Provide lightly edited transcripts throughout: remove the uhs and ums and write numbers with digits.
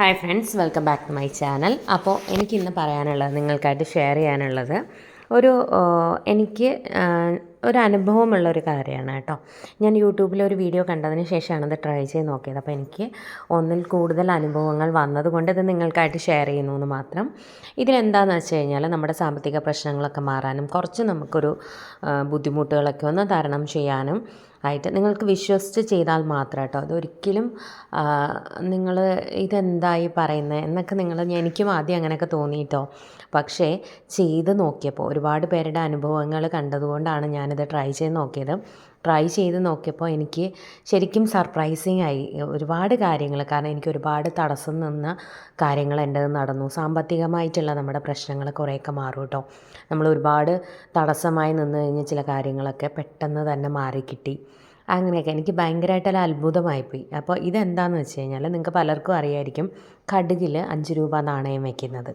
Hi friends, welcome back to my channel. അപ്പോൾ എനിക്കിന്ന് പറയാനുള്ളത്, നിങ്ങൾക്കായിട്ട് ഷെയർ ചെയ്യാനുള്ളത് ഒരു എനിക്ക് ഒരു അനുഭവമുള്ളൊരു കാര്യമാണ് കേട്ടോ. ഞാൻ യൂട്യൂബിലൊരു വീഡിയോ കണ്ടതിന് ശേഷമാണ് ഇത് ട്രൈ ചെയ്ത് നോക്കിയത്. അപ്പോൾ എനിക്ക് ഒന്നിൽ കൂടുതൽ അനുഭവങ്ങൾ വന്നതുകൊണ്ട് ഇത് നിങ്ങൾക്കായിട്ട് ഷെയർ ചെയ്യുന്നു എന്ന് മാത്രം. ഇതിലെന്താണെന്ന് വെച്ച് കഴിഞ്ഞാൽ, നമ്മുടെ സാമ്പത്തിക പ്രശ്നങ്ങളൊക്കെ മാറാനും കുറച്ച് നമുക്കൊരു ബുദ്ധിമുട്ടുകളൊക്കെ ഒന്ന് തരണം ചെയ്യാനും ആയിട്ട് നിങ്ങൾക്ക് വിശ്വസിച്ച് ചെയ്താൽ മാത്രം കേട്ടോ. അതൊരിക്കലും നിങ്ങൾ ഇതെന്തായി പറയുന്നത് എന്നൊക്കെ എനിക്കും ആദ്യം അങ്ങനെയൊക്കെ തോന്നിയിട്ടോ. പക്ഷേ ചെയ്ത് നോക്കിയപ്പോൾ ഒരുപാട് പേരുടെ അനുഭവങ്ങൾ കണ്ടതുകൊണ്ടാണ് ഞാനിത് ട്രൈ ചെയ്ത് നോക്കിയപ്പോൾ എനിക്ക് ശരിക്കും സർപ്രൈസിങ് ആയി ഒരുപാട് കാര്യങ്ങൾ. കാരണം എനിക്ക് ഒരുപാട് തടസ്സം നിന്ന കാര്യങ്ങൾ എൻ്റെ നടന്നു. സാമ്പത്തികമായിട്ടുള്ള നമ്മുടെ പ്രശ്നങ്ങൾ കുറേയൊക്കെ മാറും കേട്ടോ. നമ്മൾ ഒരുപാട് തടസ്സമായി നിന്ന് കഴിഞ്ഞ ചില കാര്യങ്ങളൊക്കെ പെട്ടെന്ന് തന്നെ മാറിക്കിട്ടി. അങ്ങനെയൊക്കെ എനിക്ക് ഭയങ്കരമായിട്ടൊരു അത്ഭുതമായിപ്പോയി. അപ്പോൾ ഇതെന്താണെന്ന് വെച്ച് കഴിഞ്ഞാൽ, നിങ്ങൾക്ക് പലർക്കും അറിയായിരിക്കും, കടുകിൽ 5 രൂപ നാണയം വയ്ക്കുന്നത്.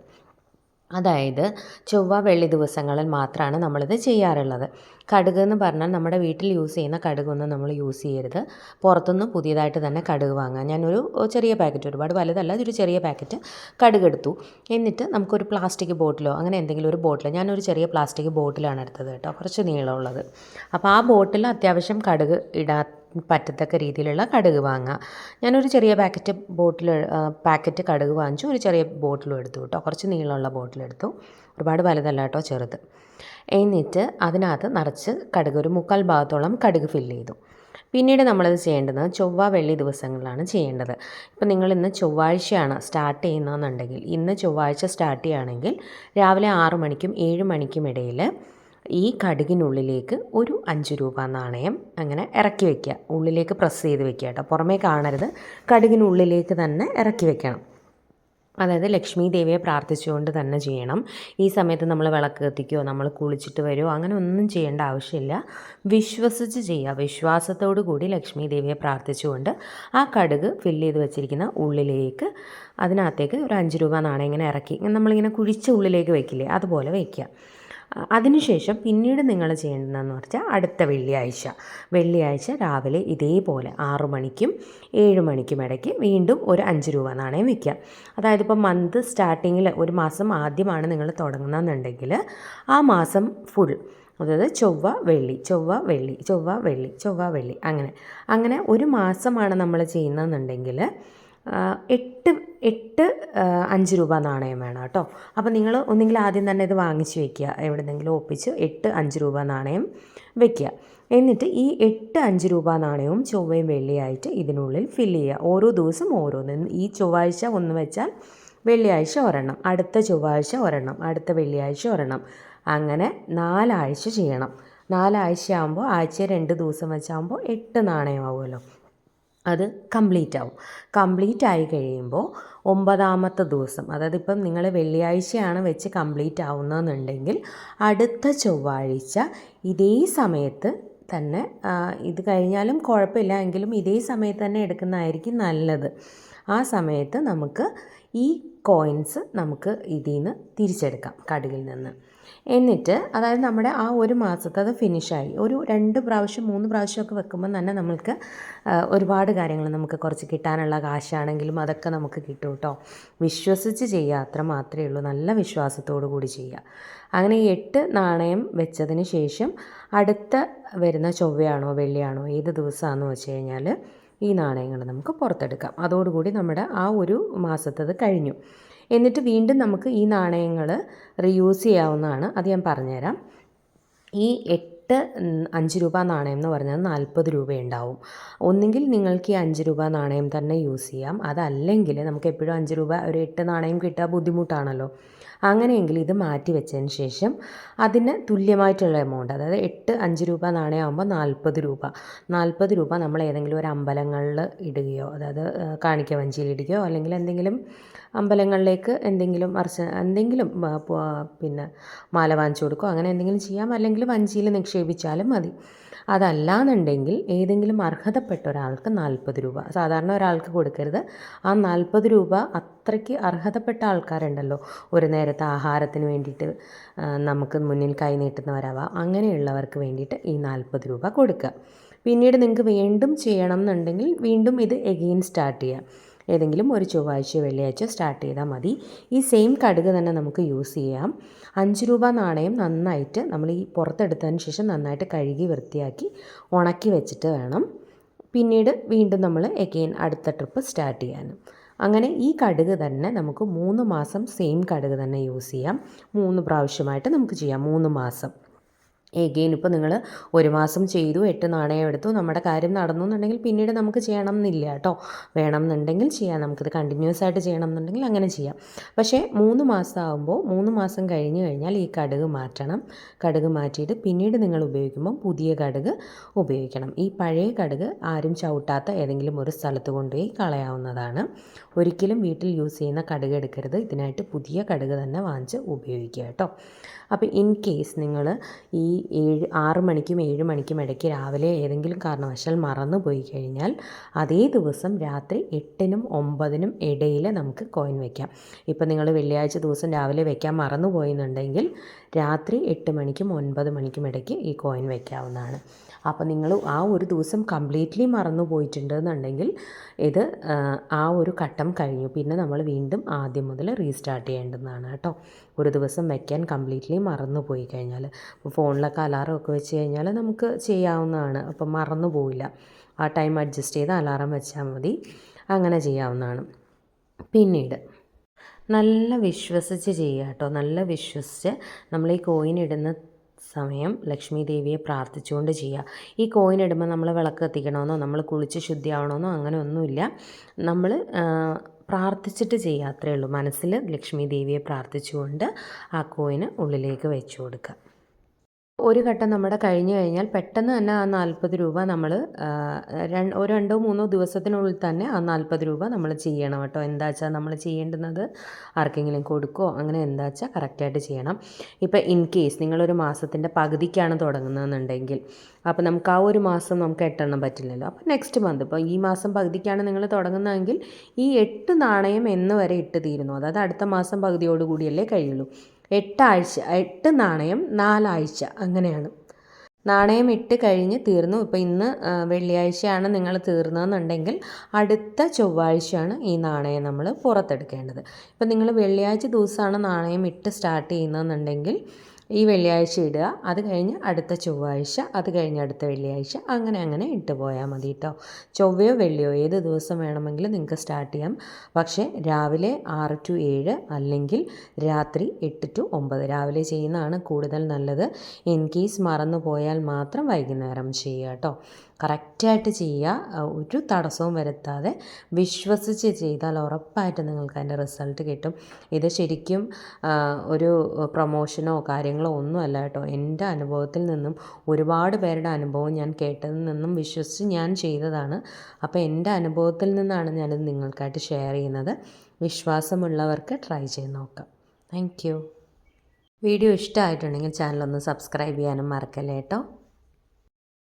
അതായത് ചൊവ്വ വെള്ളി ദിവസങ്ങളിൽ മാത്രമാണ് നമ്മളിത് ചെയ്യാറുള്ളത്. കടുക് എന്ന് പറഞ്ഞാൽ നമ്മുടെ വീട്ടിൽ യൂസ് ചെയ്യുന്ന കടുകൊന്നും നമ്മൾ യൂസ് ചെയ്യരുത്. പുറത്തുനിന്ന് പുതിയതായിട്ട് തന്നെ കടുക് വാങ്ങാം. ഞാനൊരു ചെറിയ പാക്കറ്റ്, ഒരുപാട് വലുതല്ല, ഒരു ചെറിയ പാക്കറ്റ് കടുക് എടുത്തു. എന്നിട്ട് നമുക്കൊരു പ്ലാസ്റ്റിക് ബോട്ടിലോ അങ്ങനെ എന്തെങ്കിലും ഒരു ബോട്ടിൽ, ഞാനൊരു ചെറിയ പ്ലാസ്റ്റിക് ബോട്ടിലാണ് എടുത്തത് കേട്ടോ, കുറച്ച് നീളമുള്ളത്. അപ്പോൾ ആ ബോട്ടിൽ അത്യാവശ്യം കടുക് പറ്റത്തക്ക രീതിയിലുള്ള കടുക് വാങ്ങുക. ഞാനൊരു ചെറിയ പാക്കറ്റ് കടുക് വാങ്ങിച്ചു. ഒരു ചെറിയ ബോട്ടിലും എടുത്തു കേട്ടോ, കുറച്ച് നീളമുള്ള ബോട്ടിലെടുത്തു. ഒരുപാട് വലുതല്ല കേട്ടോ, ചെറുത്. എന്നിട്ട് അതിനകത്ത് നിറച്ച് കടുക്, ഒരു 3/4 ഭാഗത്തോളം കടുക് ഫില്ല് ചെയ്തു. പിന്നീട് നമ്മളത് ചെയ്യേണ്ടത് ചൊവ്വ വെള്ളി ദിവസങ്ങളിലാണ് ചെയ്യേണ്ടത്. ഇപ്പം നിങ്ങൾ ഇന്ന് ചൊവ്വാഴ്ചയാണ് സ്റ്റാർട്ട് ചെയ്യുന്നതെന്നുണ്ടെങ്കിൽ, ഇന്ന് ചൊവ്വാഴ്ച സ്റ്റാർട്ട് ചെയ്യുകയാണെങ്കിൽ രാവിലെ 6 മണിക്കും 7 മണിക്കും ഇടയിൽ ഈ കടുകിനുള്ളിലേക്ക് ഒരു 5 രൂപ നാണയം അങ്ങനെ ഇറക്കി വയ്ക്കുക. ഉള്ളിലേക്ക് പ്രസ് ചെയ്ത് വയ്ക്കുക കേട്ടോ, പുറമേ കാണരുത്, കടുകിനുള്ളിലേക്ക് തന്നെ ഇറക്കി വയ്ക്കണം. അതായത് ലക്ഷ്മി ദേവിയെ പ്രാർത്ഥിച്ചുകൊണ്ട് തന്നെ ചെയ്യണം. ഈ സമയത്ത് നമ്മൾ വിളക്ക് കത്തിക്കുകയോ നമ്മൾ കുളിച്ചിട്ട് വരുമോ അങ്ങനെ ഒന്നും ചെയ്യേണ്ട ആവശ്യമില്ല. വിശ്വസിച്ച് ചെയ്യുക. വിശ്വാസത്തോടു കൂടി ലക്ഷ്മി ദേവിയെ പ്രാർത്ഥിച്ചുകൊണ്ട് ആ കടുക് ഫില്ല് ചെയ്ത് വെച്ചിരിക്കുന്ന ഉള്ളിലേക്ക്, അതിനകത്തേക്ക് ഒരു 5 രൂപ നാണയം ഇങ്ങനെ ഇറക്കി, നമ്മളിങ്ങനെ കുഴിച്ച് ഉള്ളിലേക്ക് വയ്ക്കില്ലേ, അതുപോലെ വയ്ക്കുക. അതിനുശേഷം പിന്നീട് നിങ്ങൾ ചെയ്യേണ്ടതെന്ന് വെച്ചാൽ അടുത്ത വെള്ളിയാഴ്ച രാവിലെ ഇതേപോലെ 6 മണിക്കും 7 മണിക്കും ഇടയ്ക്ക് വീണ്ടും ഒരു 5 രൂപ നാണയം വയ്ക്കുക. അതായത് ഇപ്പോൾ മന്ത് സ്റ്റാർട്ടിങ്ങിൽ ഒരു മാസം ആദ്യമാണ് നിങ്ങൾ തുടങ്ങുന്നതെന്നുണ്ടെങ്കിൽ ആ മാസം ഫുൾ, അതായത് ചൊവ്വ വെള്ളി അങ്ങനെ ഒരു മാസമാണ് നമ്മൾ ചെയ്യുന്നതെന്നുണ്ടെങ്കിൽ 8 5 രൂപ നാണയം വേണം കേട്ടോ. അപ്പോൾ നിങ്ങൾ ഒന്നെങ്കിൽ ആദ്യം തന്നെ ഇത് വാങ്ങിച്ച് വയ്ക്കുക, എവിടെന്നെങ്കിലും ഒപ്പിച്ച് 8 5 രൂപ നാണയം വയ്ക്കുക. എന്നിട്ട് ഈ 8 5 രൂപ നാണയവും ചൊവ്വയും വെള്ളിയായിട്ട് ഇതിനുള്ളിൽ ഫില്ല് ചെയ്യുക. ഓരോ ദിവസം ഓരോന്ന്. ഈ ചൊവ്വാഴ്ച ഒന്ന് വെച്ചാൽ വെള്ളിയാഴ്ച ഒരെണ്ണം, അടുത്ത ചൊവ്വാഴ്ച ഒരെണ്ണം, അടുത്ത വെള്ളിയാഴ്ച ഒരെണ്ണം, അങ്ങനെ 4 ആഴ്ച ചെയ്യണം. 4 ആഴ്ചയാകുമ്പോൾ ആഴ്ച 2 ദിവസം വെച്ചാകുമ്പോൾ 8 നാണയമാവുമല്ലോ. അത് കംപ്ലീറ്റ് ആയി കഴിയുമ്പോൾ 9ാമത്തെ ദിവസം, അതായത് ഇപ്പം നിങ്ങൾ വെള്ളിയാഴ്ചയാണ് വെച്ച് കംപ്ലീറ്റ് ആവുന്നതെന്നുണ്ടെങ്കിൽ അടുത്ത ചൊവ്വാഴ്ച ഇതേ സമയത്ത് തന്നെ, ഇത് കഴിഞ്ഞാലും കുഴപ്പമില്ല, എങ്കിലും ഇതേ സമയത്ത് തന്നെ എടുക്കുന്നതായിരിക്കും നല്ലത്. ആ സമയത്ത് നമുക്ക് ഈ കോയിൻസ് നമുക്ക് ഇതിൽ നിന്ന് തിരിച്ചെടുക്കാം, കടുകിൽ നിന്ന്. എന്നിട്ട് അതായത് നമ്മുടെ ആ ഒരു മാസത്തെ അത് ഫിനിഷായി. ഒരു 2 പ്രാവശ്യം 3 പ്രാവശ്യമൊക്കെ വെക്കുമ്പോൾ തന്നെ നമ്മൾക്ക് ഒരുപാട് കാര്യങ്ങൾ, നമുക്ക് കുറച്ച് കിട്ടാനുള്ള കാശാണെങ്കിലും അതൊക്കെ നമുക്ക് കിട്ടും കേട്ടോ. വിശ്വസിച്ച് ചെയ്യുക, അത്ര മാത്രമേ ഉള്ളൂ. നല്ല വിശ്വാസത്തോടു കൂടി ചെയ്യുക. അങ്ങനെ 8 നാണയം വെച്ചതിന് ശേഷം അടുത്ത വരുന്ന ചൊവ്വയാണോ വെള്ളിയാണോ ഏത് ദിവസമാണെന്ന് വെച്ച് കഴിഞ്ഞാൽ ഈ നാണയങ്ങൾ നമുക്ക് പുറത്തെടുക്കാം. അതോടുകൂടി നമ്മുടെ ആ ഒരു മാസത്തത് കഴിഞ്ഞു. എന്നിട്ട് വീണ്ടും നമുക്ക് ഈ നാണയങ്ങൾ റീയൂസ് ചെയ്യാവുന്നതാണ്. അത് ഞാൻ പറഞ്ഞുതരാം. ഈ 8 5 രൂപ നാണയം എന്ന് പറഞ്ഞാൽ 40 രൂപയുണ്ടാവും. ഒന്നുകിൽ നിങ്ങൾക്ക് ഈ 5 രൂപ നാണയം തന്നെ യൂസ് ചെയ്യാം. അതല്ലെങ്കിൽ നമുക്ക് എപ്പോഴും 5 രൂപ ഒരു 8 നാണയം കിട്ടുക ബുദ്ധിമുട്ടാണല്ലോ. അങ്ങനെയെങ്കിൽ ഇത് മാറ്റി വെച്ചതിന് ശേഷം അതിന് തുല്യമായിട്ടുള്ള എമൗണ്ട്, അതായത് 8 5 രൂപ നാണയമാകുമ്പോൾ 40 രൂപ നമ്മൾ ഏതെങ്കിലും ഒരു അമ്പലങ്ങളിൽ ഇടുകയോ, അതായത് കാണിക്ക വഞ്ചിയിൽ ഇടുകയോ, അല്ലെങ്കിൽ എന്തെങ്കിലും അമ്പലങ്ങളിലേക്ക് എന്തെങ്കിലും പിന്നെ മാല വാങ്ങിച്ചു കൊടുക്കുകയോ അങ്ങനെ എന്തെങ്കിലും ചെയ്യാം. അല്ലെങ്കിൽ വഞ്ചിയിൽ നിക്ഷേപിച്ചാലും മതി. അതല്ലാന്നുണ്ടെങ്കിൽ ഏതെങ്കിലും അർഹതപ്പെട്ട ഒരാൾക്ക് 40 രൂപ, സാധാരണ ഒരാൾക്ക് കൊടുക്കരുത്. ആ 40 രൂപ അത്രയ്ക്ക് അർഹതപ്പെട്ട ആൾക്കാരുണ്ടല്ലോ, ഒരു നേരത്തെ ആഹാരത്തിന് വേണ്ടിയിട്ട് നമുക്ക് മുന്നിൽ കൈ നീട്ടുന്നവരാവാം, അങ്ങനെയുള്ളവർക്ക് വേണ്ടിയിട്ട് ഈ 40 രൂപ കൊടുക്കുക. പിന്നീട് നിങ്ങൾക്ക് വീണ്ടും ചെയ്യണം എന്നുണ്ടെങ്കിൽ വീണ്ടും ഇത് എഗെയിൻ സ്റ്റാർട്ട് ചെയ്യാം. ഏതെങ്കിലും ഒരു ചൊവ്വാഴ്ചയോ വെള്ളിയാഴ്ചയോ സ്റ്റാർട്ട് ചെയ്താൽ മതി. ഈ സെയിം കടുക് തന്നെ നമുക്ക് യൂസ് ചെയ്യാം. 5 രൂപ നാണയം നന്നായിട്ട് നമ്മൾ ഈ പുറത്തെടുത്തതിന് ശേഷം നന്നായിട്ട് കഴുകി വൃത്തിയാക്കി ഉണക്കി വെച്ചിട്ട് വേണം പിന്നീട് വീണ്ടും നമ്മൾ എഗെയിൻ അടുത്ത ട്രിപ്പ് സ്റ്റാർട്ട് ചെയ്യാനും. അങ്ങനെ ഈ കടുക് തന്നെ നമുക്ക് 3 മാസം സെയിം കടുക് തന്നെ യൂസ് ചെയ്യാം. 3 പ്രാവശ്യമായിട്ട് നമുക്ക് ചെയ്യാം 3 മാസം. എഗെയിൻ ഇപ്പോൾ നിങ്ങൾ 1 മാസം ചെയ്തു 8 നാണയം എടുത്തു നമ്മുടെ കാര്യം നടന്നു എന്നുണ്ടെങ്കിൽ പിന്നീട് നമുക്ക് ചെയ്യണം എന്നില്ല കേട്ടോ. വേണം എന്നുണ്ടെങ്കിൽ ചെയ്യാം, നമുക്കിത് കണ്ടിന്യൂസ് ആയിട്ട് ചെയ്യണം എന്നുണ്ടെങ്കിൽ അങ്ങനെ ചെയ്യാം. പക്ഷേ 3 മാസം ആകുമ്പോൾ 3 മാസം കഴിഞ്ഞ് കഴിഞ്ഞാൽ ഈ കടുക് മാറ്റണം. കടുക് മാറ്റിയിട്ട് പിന്നീട് നിങ്ങൾ ഉപയോഗിക്കുമ്പോൾ പുതിയ കടുക് ഉപയോഗിക്കണം. ഈ പഴയ കടുക് ആരും ചവിട്ടാത്ത ഏതെങ്കിലും ഒരു സ്ഥലത്ത് കൊണ്ടുപോയി കളയാവുന്നതാണ്. ഒരിക്കലും വീട്ടിൽ യൂസ് ചെയ്യുന്ന കടുക് എടുക്കരുത്. ഇതിനായിട്ട് പുതിയ കടുക് തന്നെ വാങ്ങിച്ച് ഉപയോഗിക്കുക കേട്ടോ. അപ്പോൾ ഇൻ കേസ് നിങ്ങൾ ഈ 6 മണിക്കും 7 മണിക്കും ഇടയ്ക്ക് രാവിലെ ഏതെങ്കിലും കാരണവശാൽ മറന്നു പോയി കഴിഞ്ഞാൽ അതേ ദിവസം രാത്രി 8നും 9നും ഇടയിൽ നമുക്ക് കോയിൻ വയ്ക്കാം. ഇപ്പോൾ നിങ്ങൾ വെള്ളിയാഴ്ച ദിവസം രാവിലെ വയ്ക്കാൻ മറന്നു പോയെന്നുണ്ടെങ്കിൽ രാത്രി 8 മണിക്കും 9 മണിക്കും ഇടയ്ക്ക് ഈ കോയിൻ വയ്ക്കാവുന്നതാണ്. അപ്പോൾ നിങ്ങൾ ആ ഒരു ദിവസം കംപ്ലീറ്റ്ലി മറന്നു പോയിട്ടുണ്ടെന്നുണ്ടെങ്കിൽ ഇത് ആ ഒരു ഘട്ടം കഴിഞ്ഞു. പിന്നെ നമ്മൾ വീണ്ടും ആദ്യം മുതൽ റീസ്റ്റാർട്ട് ചെയ്യേണ്ടതാണ് കേട്ടോ. ഒരു ദിവസം വയ്ക്കാൻ കംപ്ലീറ്റ്ലി മറന്നു പോയി കഴിഞ്ഞാൽ ഫോണിലൊക്കെ അലാറം ഒക്കെ വെച്ച് കഴിഞ്ഞാൽ നമുക്ക് ചെയ്യാവുന്നതാണ്. അപ്പം മറന്നു പോവില്ല. ആ ടൈം അഡ്ജസ്റ്റ് ചെയ്ത് അലാറം വെച്ചാൽ മതി. അങ്ങനെ ചെയ്യാവുന്നതാണ്. പിന്നീട് നല്ല വിശ്വസിച്ച് ചെയ്യുക കേട്ടോ. നല്ല വിശ്വസിച്ച് നമ്മൾ ഈ കോയിൻ ഇടുന്ന സമയം ലക്ഷ്മി ദേവിയെ പ്രാർത്ഥിച്ചുകൊണ്ട് ചെയ്യുക. ഈ കോയിൻ ഇടുമ്പോൾ നമ്മൾ വിളക്ക് കത്തിക്കണമെന്നോ നമ്മൾ കുളിച്ച് ശുദ്ധിയാവണമെന്നോ അങ്ങനെ ഒന്നുമില്ല. നമ്മൾ പ്രാർത്ഥിച്ചിട്ട് ചെയ്യുക, അത്രയേ ഉള്ളൂ. മനസ്സിൽ ലക്ഷ്മി ദേവിയെ പ്രാർത്ഥിച്ചുകൊണ്ട് ആ കോയിന് ഉള്ളിലേക്ക് വെച്ച് കൊടുക്കുക. ഒരു ഘട്ടം നമ്മുടെ കഴിഞ്ഞ് കഴിഞ്ഞാൽ പെട്ടെന്ന് തന്നെ ആ 40 രൂപ നമ്മൾ ഒരു 2-3 ദിവസത്തിനുള്ളിൽ തന്നെ ആ 40 രൂപ നമ്മൾ ചെയ്യണം കേട്ടോ. എന്താ വെച്ചാൽ നമ്മൾ ചെയ്യേണ്ടുന്നത് ആർക്കെങ്കിലും കൊടുക്കുകയോ അങ്ങനെ എന്താ വെച്ചാൽ കറക്റ്റായിട്ട് ചെയ്യണം. ഇപ്പോൾ ഇൻ കേസ് നിങ്ങളൊരു മാസത്തിൻ്റെ പകുതിക്കാണ് തുടങ്ങുന്നതെന്നുണ്ടെങ്കിൽ അപ്പോൾ നമുക്ക് ആ ഒരു മാസം നമുക്ക് 8 എണ്ണം പറ്റില്ലല്ലോ. അപ്പോൾ നെക്സ്റ്റ് മന്ത് ഇപ്പോൾ ഈ മാസം പകുതിക്കാണ് നിങ്ങൾ തുടങ്ങുന്നതെങ്കിൽ ഈ 8 നാണയം എന്ന് വരെ ഇട്ട് തീരുന്നു. അതായത് അടുത്ത മാസം പകുതിയോടുകൂടിയല്ലേ കഴിയുള്ളൂ. 8 നാണയം 4 ആഴ്ച അങ്ങനെയാണ്. നാണയം ഇട്ട് കഴിഞ്ഞ് തീർന്നു. ഇപ്പോൾ ഇന്ന് വെള്ളിയാഴ്ചയാണ് നിങ്ങൾ തീർന്നതെന്നുണ്ടെങ്കിൽ അടുത്ത ചൊവ്വാഴ്ചയാണ് ഈ നാണയം നമ്മൾ പുറത്തെടുക്കേണ്ടത്. ഇപ്പോൾ നിങ്ങൾ വെള്ളിയാഴ്ച ദിവസമാണ് നാണയം ഇട്ട് സ്റ്റാർട്ട് ചെയ്യുന്നതെന്നുണ്ടെങ്കിൽ ഈ വെള്ളിയാഴ്ച ഇടുക, അത് കഴിഞ്ഞ് അടുത്ത ചൊവ്വാഴ്ച, അത് കഴിഞ്ഞ് അടുത്ത വെള്ളിയാഴ്ച, അങ്ങനെ ഇട്ട് പോയാൽ മതി കേട്ടോ. ചൊവ്വയോ വെള്ളിയോ ഏത് ദിവസം വേണമെങ്കിലും നിങ്ങൾക്ക് സ്റ്റാർട്ട് ചെയ്യാം. പക്ഷേ രാവിലെ 6 to 7 അല്ലെങ്കിൽ രാത്രി 8 to 9 രാവിലെ ചെയ്യുന്നതാണ് കൂടുതൽ നല്ലത്. ഇൻ കേസ് മറന്നു പോയാൽ മാത്രം വൈകുന്നേരം ചെയ്യുക കേട്ടോ. കറക്റ്റായിട്ട് ചെയ്യുക, ഒരു തടസ്സവും വരുത്താതെ വിശ്വസിച്ച് ചെയ്താൽ ഉറപ്പായിട്ട് നിങ്ങൾക്ക് അതിൻ്റെ റിസൾട്ട് കിട്ടും. ഇത് ശരിക്കും ഒരു പ്രൊമോഷനോ കാര്യങ്ങളോ ഒന്നുമല്ല കേട്ടോ. എൻ്റെ അനുഭവത്തിൽ നിന്നും ഒരുപാട് പേരുടെ അനുഭവം ഞാൻ കേട്ടതിൽ നിന്നും വിശ്വസിച്ച് ഞാൻ ചെയ്തതാണ്. അപ്പോൾ എൻ്റെ അനുഭവത്തിൽ നിന്നാണ് ഞാനിത് നിങ്ങൾക്കായിട്ട് ഷെയർ ചെയ്യുന്നത്. വിശ്വാസമുള്ളവർക്ക് ട്രൈ ചെയ്ത് നോക്കാം. Thank you. വീഡിയോ ഇഷ്ടമായിട്ടുണ്ടെങ്കിൽ ചാനലൊന്ന് സബ്സ്ക്രൈബ് ചെയ്യാനും മറക്കല്ലേ കേട്ടോ.